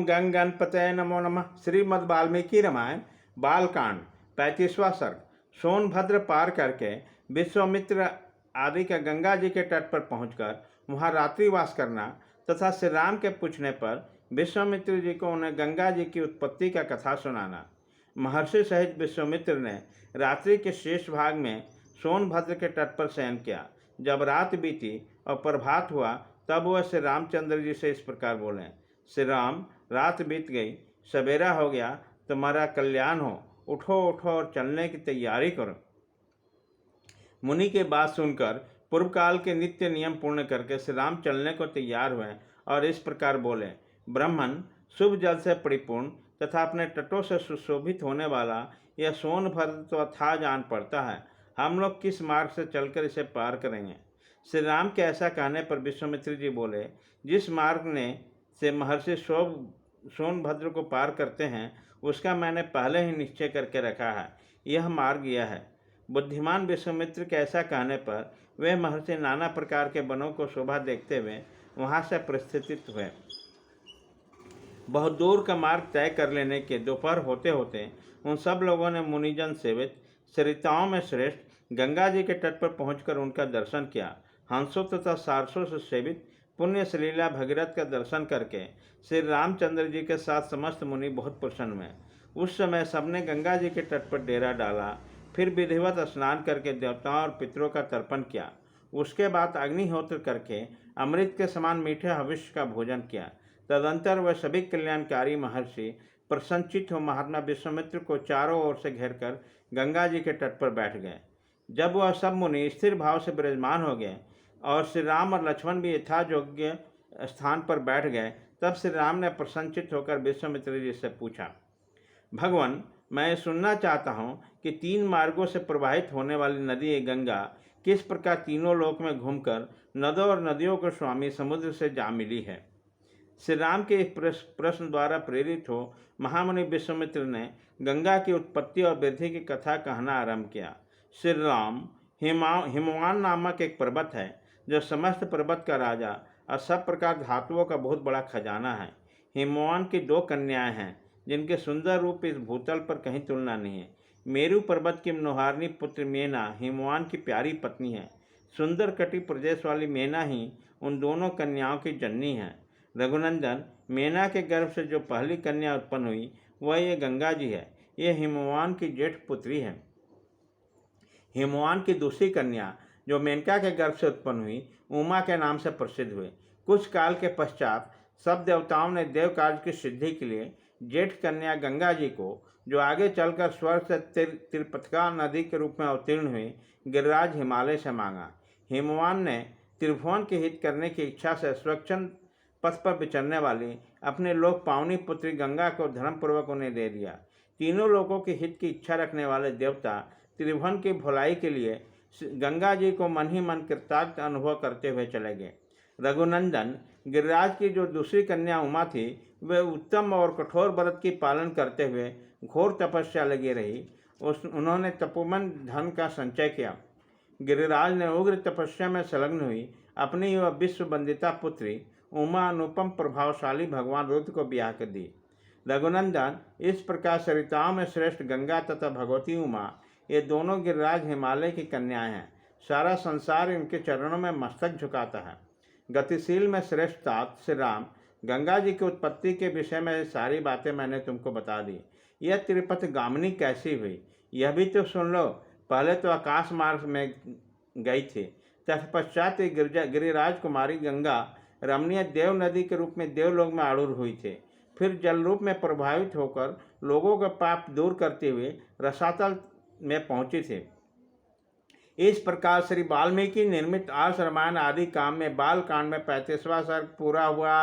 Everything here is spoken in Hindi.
गंग गणपतये नमो नमः। श्रीमद् वाल्मीकि रामायण बालकांड 35वां सर्ग। सोनभद्र पार करके विश्वामित्र आदि का गंगा जी के तट पर पहुंचकर वहां रात्रिवास करना तथा श्री राम के पूछने पर विश्वामित्र जी को उन्हें गंगा जी की उत्पत्ति का कथा सुनाना। महर्षि सहित विश्वामित्र ने रात्रि के शेष भाग में सोनभद्र के तट पर शयन किया। जब रात बीती और प्रभात हुआ तब वह श्री रामचंद्र जी से इस प्रकार बोले, श्री राम, रात बीत गई, सवेरा हो गया, तुम्हारा कल्याण हो, उठो उठो और चलने की तैयारी करो। मुनि के बात सुनकर पूर्व काल के नित्य नियम पूर्ण करके श्री राम चलने को तैयार हुए और इस प्रकार बोले, ब्राह्मण शुभ जल से परिपूर्ण तथा अपने तटों से सुशोभित होने वाला यह सोनभद्र तो अथाह जान पड़ता है। हम लोग किस मार्ग से चलकर इसे पार करेंगे? श्री राम के ऐसा कहने पर विश्वामित्र जी बोले, जिस मार्ग ने से महर्षि सोनभद्र को पार करते हैं उसका मैंने पहले ही निश्चय करके रखा है। यह मार्ग यह है। बुद्धिमान विश्वामित्र के ऐसा कहने पर वे महर्षि नाना प्रकार के वनों को शोभा देखते हुए वहां से प्रस्थित हुए। बहुत दूर का मार्ग तय कर लेने के दोपहर होते होते उन सब लोगों ने मुनिजन सेवित सरिताओं में श्रेष्ठ गंगा जी के तट पर पहुंचकर उनका दर्शन किया। हंसों तथा सारसों से सेवित पुण्य सलीला भगीरथ का दर्शन करके श्री रामचंद्र जी के साथ समस्त मुनि बहुत प्रसन्न हुए। उस समय सबने गंगा जी के तट पर डेरा डाला, फिर विधिवत स्नान करके देवताओं और पितरों का तर्पण किया। उसके बाद अग्निहोत्र करके अमृत के समान मीठे हविष्य का भोजन किया। तदंतर वह सभी कल्याणकारी महर्षि प्रसन्नचित्त हो महात्मा विश्वामित्र को चारों ओर से घेरकर गंगा जी के तट पर बैठ गए। जब वह सब मुनि स्थिर भाव से विराजमान हो गए और श्री राम और लक्ष्मण भी यथायोग्य स्थान पर बैठ गए, तब श्री राम ने प्रसन्नचित्त होकर विश्वामित्र जी से पूछा, भगवान, मैं सुनना चाहता हूँ कि 3 मार्गों से प्रवाहित होने वाली नदी गंगा किस प्रकार तीनों लोक में घूमकर नदों और नदियों के स्वामी समुद्र से जा मिली है। श्री राम के इस प्रश्न द्वारा प्रेरित हो महामुनि विश्वामित्र ने गंगा की उत्पत्ति और वृद्धि की कथा कहना आरंभ किया। श्री राम, हिमवान नामक एक पर्वत है जो समस्त पर्वत का राजा और सब प्रकार धातुओं का बहुत बड़ा खजाना है। हिमवान की 2 कन्याएं हैं जिनके सुंदर रूप इस भूतल पर कहीं तुलना नहीं है। मेरु पर्वत की मनोहारिणी पुत्र मेना हिमवान की प्यारी पत्नी है। सुंदर कटी प्रदेश वाली मेना ही उन दोनों कन्याओं की जननी है। रघुनंदन, मेना के गर्भ से जो पहली कन्या उत्पन्न हुई वह ये गंगा जी है। ये हिमवान की जेठ पुत्री है। हिमवान की दूसरी कन्या जो मेनका के गर्भ से उत्पन्न हुई उमा के नाम से प्रसिद्ध हुए। कुछ काल के पश्चात सब देवताओं ने देव कार्य की सिद्धि के लिए जेठ कन्या गंगा जी को, जो आगे चलकर स्वर्ग से त्रिपथका नदी के रूप में अवतीर्ण हुई, गिरिराज हिमालय से मांगा। हिमवान ने त्रिभुवन के हित करने की इच्छा से स्वच्छंद पथ पर विचरने वाली अपने लोक पावनी पुत्री गंगा को धर्मपूर्वक उन्हें दे दिया। तीनों लोगों के हित की इच्छा रखने वाले देवता त्रिभुवन की भलाई के लिए गंगा जी को मन ही मन कृतज्ञ अनुभव करते हुए चले गए। रघुनंदन, गिरिराज की जो दूसरी कन्या उमा थी, वे उत्तम और कठोर व्रत की पालन करते हुए घोर तपस्या लगी रही। उन्होंने तपोवन धन का संचय किया। गिरिराज ने उग्र तपस्या में संलग्न हुई अपनी वह विश्व वंदिता पुत्री उमा अनुपम प्रभावशाली भगवान रुद्र को ब्याह कर दी। रघुनंदन, इस प्रकार सरिताओं में श्रेष्ठ गंगा तथा भगवती उमा, ये दोनों गिरिराज हिमालय की कन्याएं हैं। सारा संसार इनके चरणों में मस्तक झुकाता है। गतिशील में श्रेष्ठ तात श्री राम, गंगा जी की उत्पत्ति के विषय में सारी बातें मैंने तुमको बता दी। यह त्रिपथ गामिनी कैसी हुई यह भी तो सुन लो। पहले तो आकाश मार्ग में गई थी, तत्पश्चात गिरिराज कुमारी गंगा रमणीय देव नदी के रूप में देवलोक में आरूढ़ हुई थी। फिर जल रूप में प्रभावित होकर लोगों का पाप दूर करते हुए रसातल में पहुंची थी। इस प्रकार श्री वाल्मीकि निर्मित आर्ष रामायण आदि काम में बाल कांड में 35वां सर्ग पूरा हुआ।